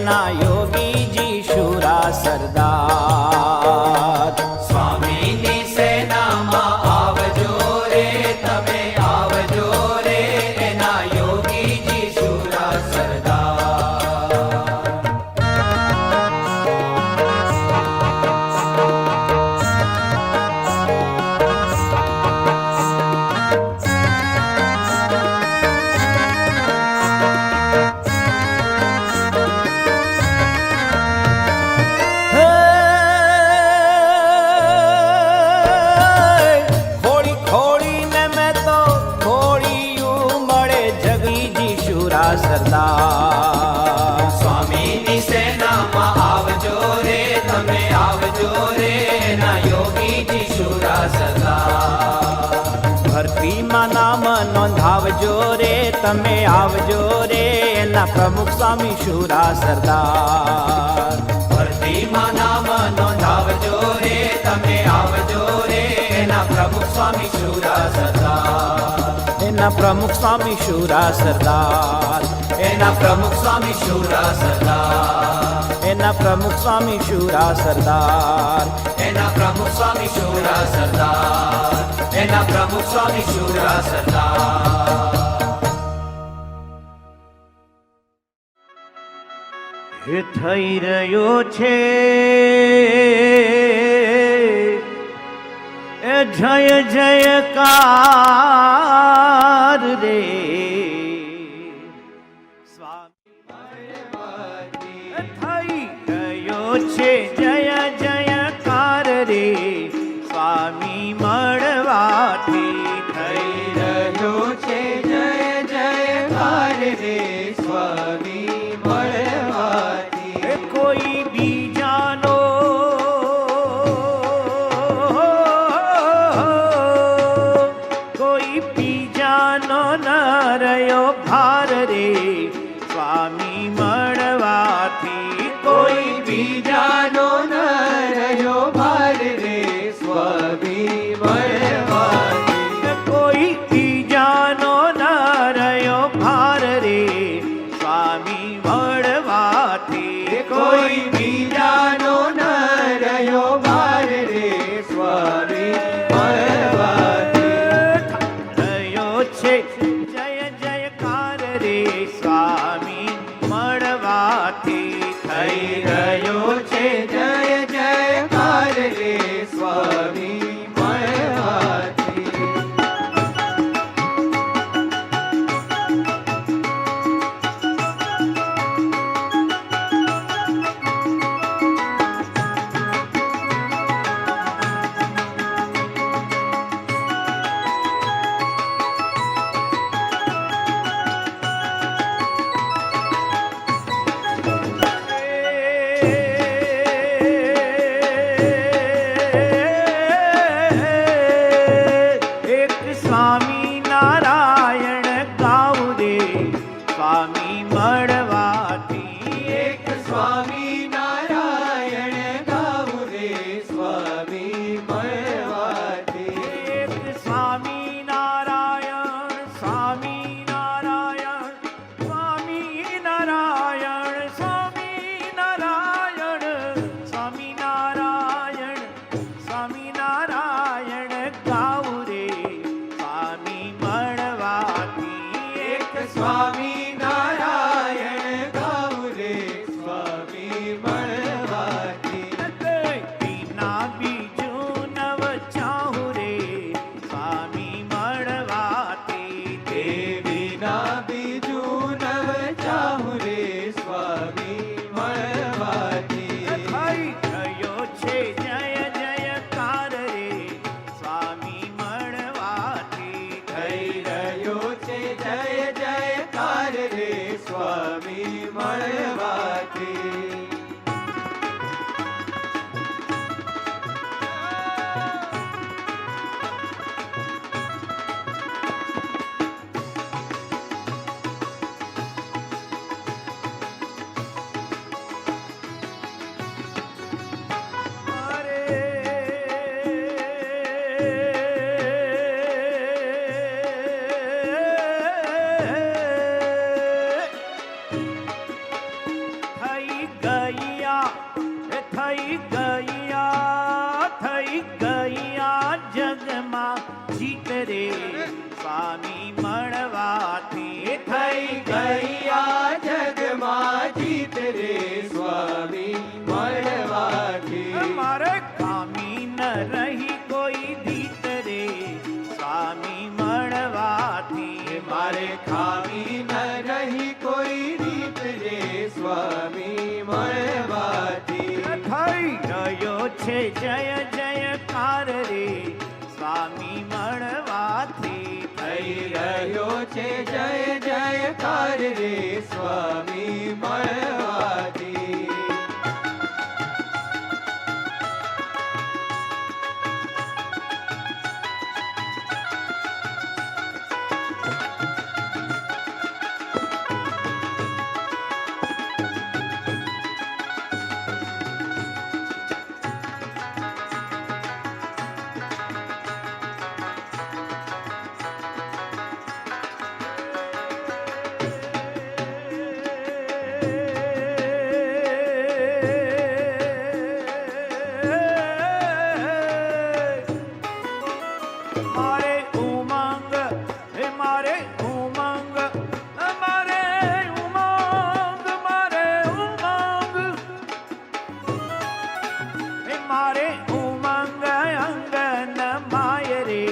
ના યોગીજી શુરા સરદાર. સ્વામીની સેનામાં આવજો રે તમે આવજો રે એના યોગીજી શુરા સરદાર. સરદાર. સ્વામીની સેનામાં આવજો રે તમે આવજો રે એના યોગીજી શુરા સરદાર. ભરતીમાં નામ નોંધાવજો રે તમે આવજો રે એના પ્રમુખ સ્વામી શુરા સરદાર. ભરતીમાં નામ નોંધાવજો રે તમે આવજો રે એના પ્રમુખ સ્વામી શુરા સરદાર. એના પ્રમુખ સ્વામી શુરા સરદાર. એના પ્રમુખ સ્વામી શુરા સરદાર. એના પ્રમુખ સ્વામી શુરા સરદાર. એના પ્રમુખ સ્વામી શુરા સરદાર. એના પ્રમુખ સ્વામી શુરા સરદાર. હે થઈ રહ્યો છે એ જય જયકાર રે. થઈ ગયો છે જય જયકાર રે સ્વામી મળવાથી. થઈ રહ્યો છે જય જયકાર રે સ્વામી મળવાથી. કોઈ બીજાનો કોઈ બીજાનો ન રહ્યો ભાર રે સ્વામી મળવાથી. કોઈ બીજાનો ન રહ્યો ભાર રે સ્વામી મળવાથી. કોઈ બીજાનો ન રહ્યો ભાર રે સ્વામી મળવાથી. કોઈ બીજાનો ન રહ્યો ભાર રે સ્વામી મળવાથી. રહ્યો છે જય જયકાર રે સ્વામી મળવાથી. થઈ રહ્યો છે જય જયકાર રે સ્વામી મળવાથી. એક સ્વામી નારાયણ ગાવ રે સ્વામી મળવાથી. એક સ્વામી નારાયણ ગાવું રે સ્વામી મળવાથી. એક સ્વામી નારાયણ સ્વામી નારાયણ સ્વામી નારાયણ સ્વામી નારાયણ સ્વામી નારાયણ સ્વામી નારાયણ ગાવ રે સ્વામી મળવાથી. એક સ્વામી નારાયણ ગાવું રે સ્વામી મળવાથી. વિના બીજું નવ ચાહુ રે સ્વામી મળવાથી. તે વિના બીજું નવ ચાહું રે સ્વામી મળવાથી. થઈ ગયો છે જય જયકાર રે સ્વામી મળવાથી. થઈ રહ્યો છે જય જયકાર રે સ્વામી મળવાથી. બાકી ન રહી કોઈ રીત રે સ્વામી મળવાથી. થઈ રહ્યો છે જય જયકાર રે સ્વામી મળવાથી. થઈ રહ્યો છે જય જયકાર રે સ્વામી મળવાથી. મારે ઉમંગ હે મારે ઉમંગ મારે ઉમંગ મારે ઉમંગ હે મારે ઉમંગ અંગન માય રે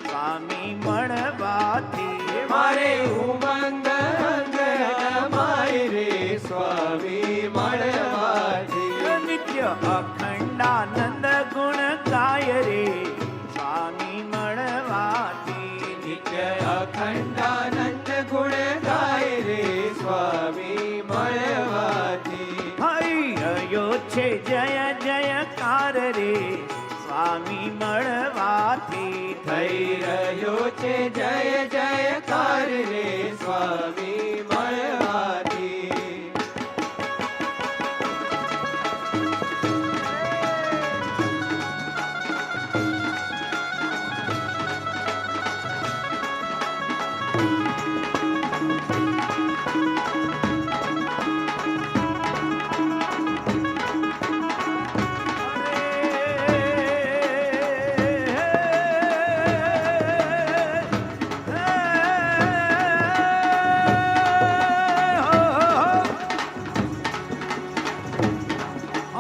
સ્વામી મળવાથી. મારે ઉમંગ અંગનમાય રે સ્વામી મળવાથી. નિત્ય અખંડાનંદ ગુણ ગાય રે સ્વામી મળવાથી. નિત્ય અખંડાનંદ ગુણ ગાય રે સ્વામી મળવાથી. થઈ રહ્યો છે જય જયકાર રે સ્વામી મળવાથી. થઈ રહ્યો છે જય જયકાર રે સ્વામી મળવાથી.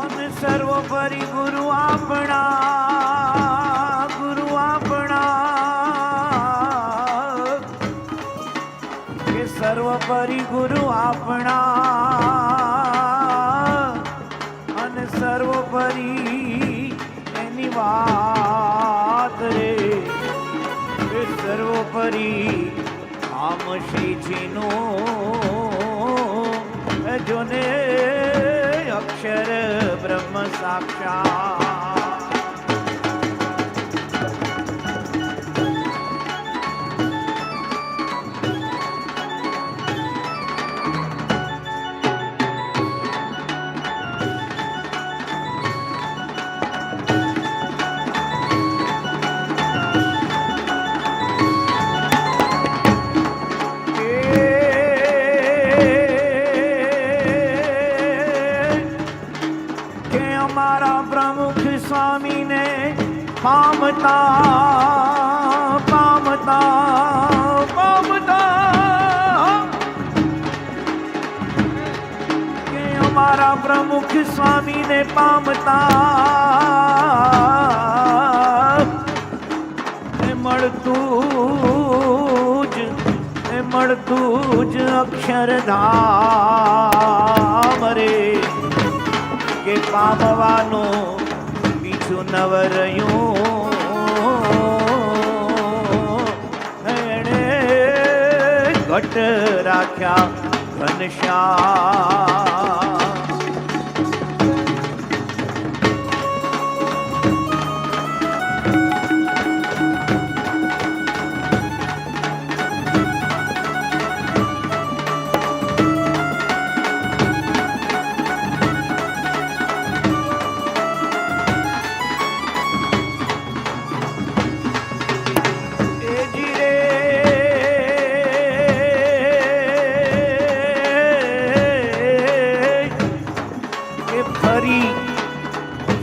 અને સર્વોપરી ગુરુ આપણા કે સર્વોપરી ગુરુ આપણા અને સર્વોપરી એની વાત રે કે સર્વોપરી આમ શ્રીજીનો જોને અક્ષર બ્રહ્મ સાક્ષાત. અમારા પ્રમુખ સ્વામીને પામતા પામતા પામતા કે અમારા પ્રમુખ સ્વામીને પામતા મળતું જ અક્ષરધામ રે કે પામવાનું બીજું નવ રહ્યું એણે ઘટ રાખ્યા ઘનશ્યામ.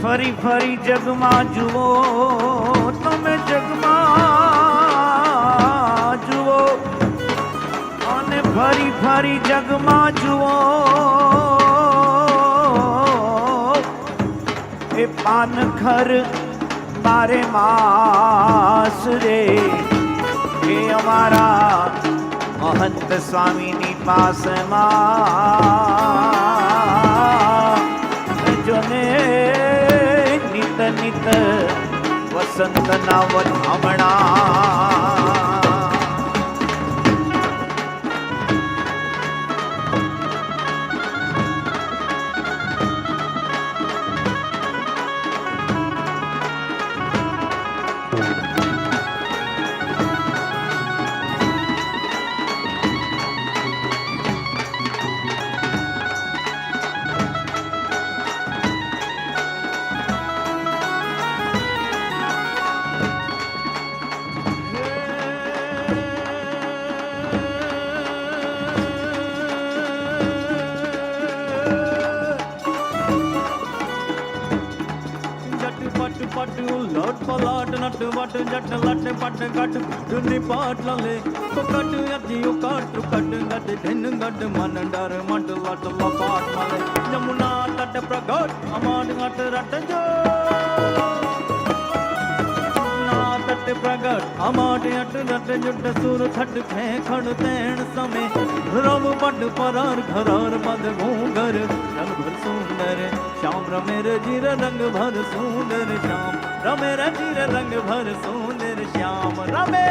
ફરી ફરી જગમાં જુઓ તમે જગમાં જુઓ અને ફરી ફરી જગમાં જુઓ એ પાનખર બારે માસ રે એ અમારા મહંત સ્વામીની પાસમાં જોને નિત નિત વસંતના વધામણા. नट वट जट लट पट गट दुनि पाट लले तो कट अजियो काट कट गट दिन गट मन डर मट लट लपाट मले यमुना तट प्रगट अमाट गट रट जो ना तट प्रगट अमाट अट रट जुट सुर छट खे खड़ तैण समय रव पट परार घरार मद घूंगर रंग भर सुंदर श्याम रमेर जीर रंग भर सुंदर श्याम रमेर जीर रंग भर सुंदर श्याम रमे.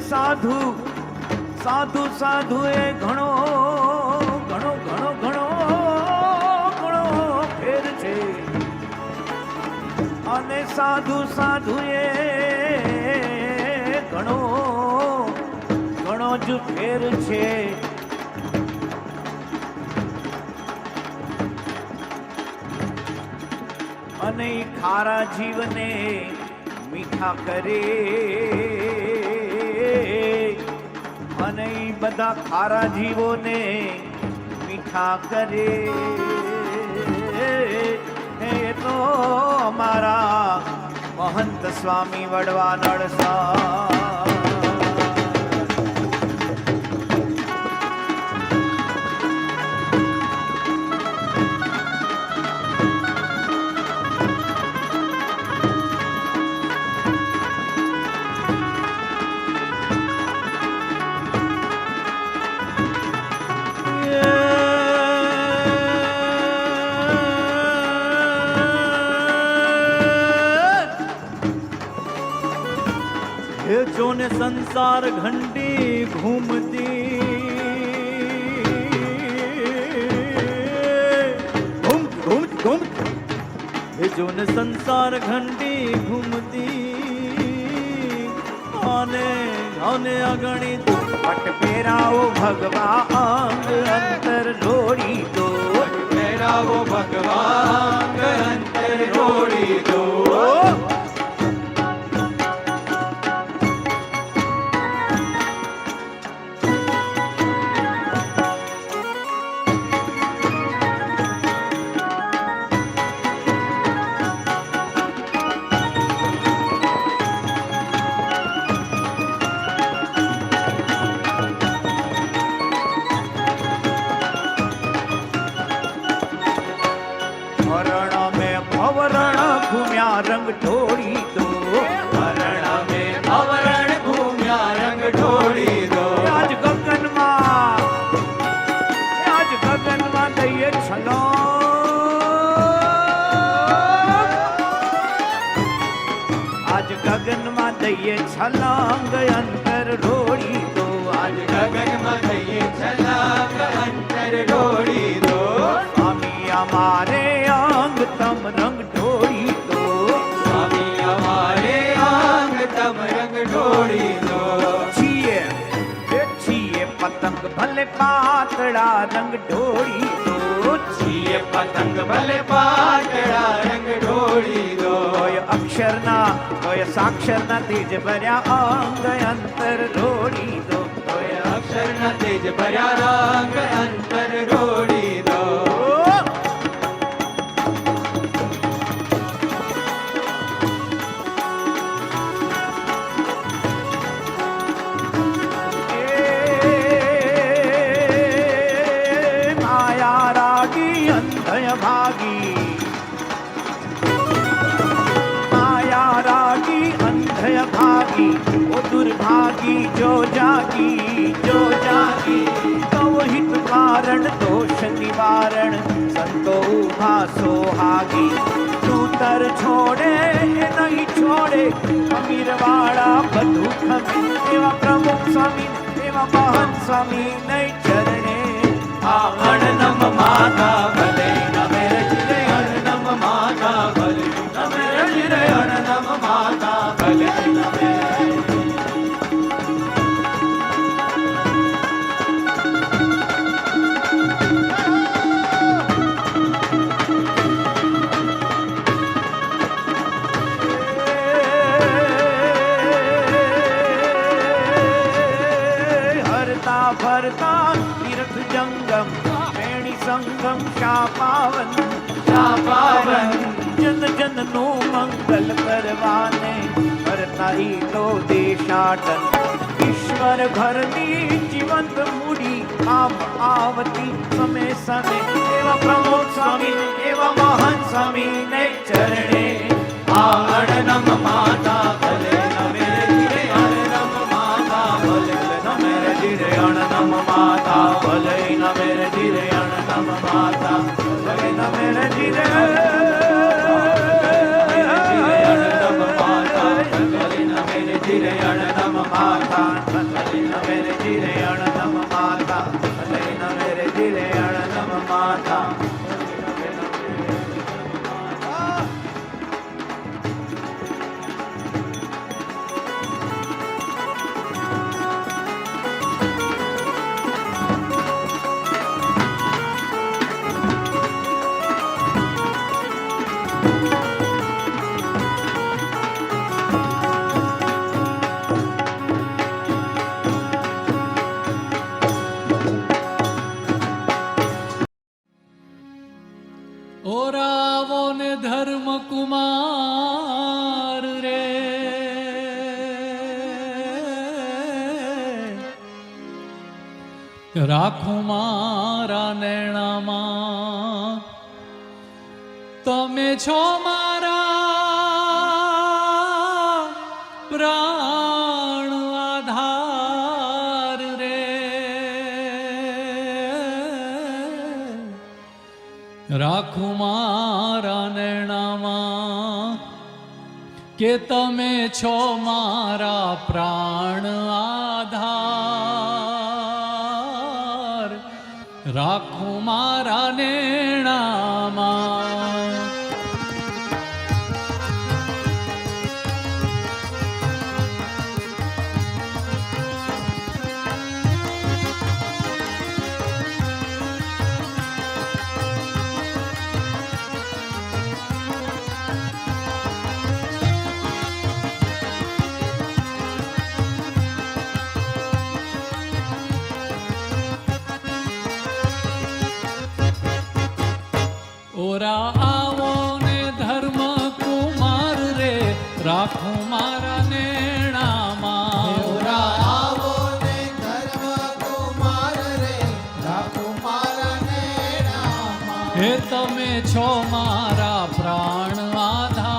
સાધુ સાધુ સાધુ એ ઘણો ઘણો ઘણો ઘણો ઘણો ફેર છે અને સાધુ સાધુ એ ઘણો ઘણો જ ફેર છે. અને ખારા જીવને મીઠા કરે અને બધા ખારા જીવોને મીઠા કરે એ તો અમારા મહંત સ્વામી વડવા નળસા. જોને સંસાર ઘંટી ઘૂમતી ઘૂમ ઘૂમ ઘૂમ એ જોને સંસાર ઘંટી ઘૂમતી આને આને અગણિત પટ પહેરાવો ભગવા અંગ અંતર જોડી દો. પહેરાવો ભગવાન અંતર જોડી દો. રંગ ઢોળી દો. હરણ મેં અવરણ ઘૂમ્યા રંગ ઢોળી દો. આજ ગગનમાં દઈએ છલાંગ. આજ ગગનમાં દઈએ છલાંગ અંતર ઢોળી દો. આજ ગગનમાં દઈએ છલાંગ અંતર ઢોળી દો. સ્વામી અમારે અંગ તમ રંગ ઢોળી દો. સ્વામી અમારે અંગ તમ રંગ ઢોળી દો. છીએ પતંગ ભલે પાતળા રંગ ઢોળી દો. છીએ પતંગ ભલે પાતળા રંગ ઢોળી દો. તોય સાક્ષરના તેજ ભર્યા અંગ અંતર ઢોળી દો. તોય અક્ષરના તેજ ભર્યા રંગ અંતર ઢોળી દો. ભાગી માયા રાગી અંધય ભાગી ઓ દુર્ભાગી જો જાગી તવ હિત કારણ દોષ નિવારણ સંતો ઉભા સોહાગી તર છોડે એ નહીં છોડે અમીર વાળા બધું ખમે એવા પ્રમુખ સ્વામી એવા મહંત સ્વામી નહીં ચરણે આ અણનમ માતા ભલે નમે રજિરે અણનમ માતા ભલે નમે રજિરે અણનમ માતા ભલે નમે ફરતા તીર્થ જંગમ વેણી સંગમ શાપાવન જન જન નું મંગલ કરવાને ફરતા ઈ તો દેશાટન ઈશ્વર ઘરની જીવંત મૂડી આમ આવતી સમે સમે એવા પ્રમોદ સ્વામી એવા મહંત સ્વામી ને ચરણે આ અણનમ માતા ભલે નમે રજિરે અણનમ માતા ભલે નમે રજિરે અણનમ માતા ભલે નમે રજિરે અણનમ માતા ભલે નમે રજિરે અણનમ માતા ભલે નમે રજિરે અણનમ માતા ભલે નમે રજિરે અણનમ માતા ભલે નમે રજિરે અણનમ માતા ઓરાવો ને ધર્મ કુમાર રે રાખું મારા નેણામાં તમે છો મારા પ્રાણ આધાર રે રાખું મારા નેણામાં કે તમે છો મારા પ્રાણ આધાર રાખું મારા નેણામાં ઓરા આવો ને ધર્મ કુમાર રે રાખું મારા નેણામાં ઓરા આવો ને ધર્મ કુમાર રે રાખું મારા નેણામાં હે તમે છો મારા પ્રાણ આધાર